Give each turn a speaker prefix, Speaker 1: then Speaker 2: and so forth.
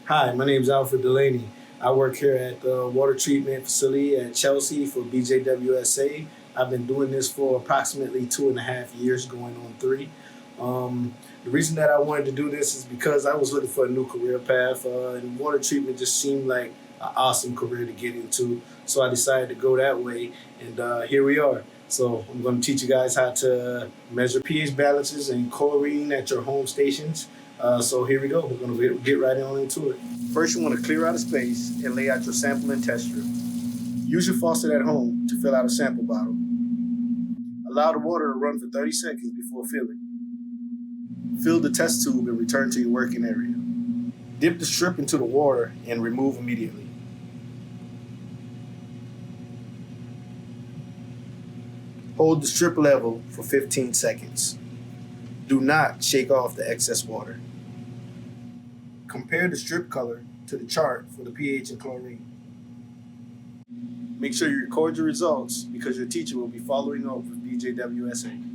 Speaker 1: Hi, my name is Alfred Delaney. I work here at the water treatment facility at Chelsea for BJWSA. I've been doing this for approximately 2.5 years, going on three. The reason that I wanted to do this is because I was looking for a new career path, and water treatment just seemed like an awesome career to get into. So I decided to go that way, and here we are. So I'm going to teach you guys how to measure pH balances and chlorine at your home stations. So here we go. We're going to get right on into it. First, you want to clear out a space and lay out your sample and test strip. Use your faucet at home to fill out a sample bottle. Allow the water to run for 30 seconds before filling. Fill the test tube and return to your working area. Dip the strip into the water and remove immediately. Hold the strip level for 15 seconds. Do not shake off the excess water. Compare the strip color to the chart for the pH and chlorine. Make sure you record your results because your teacher will be following up with BJWSA.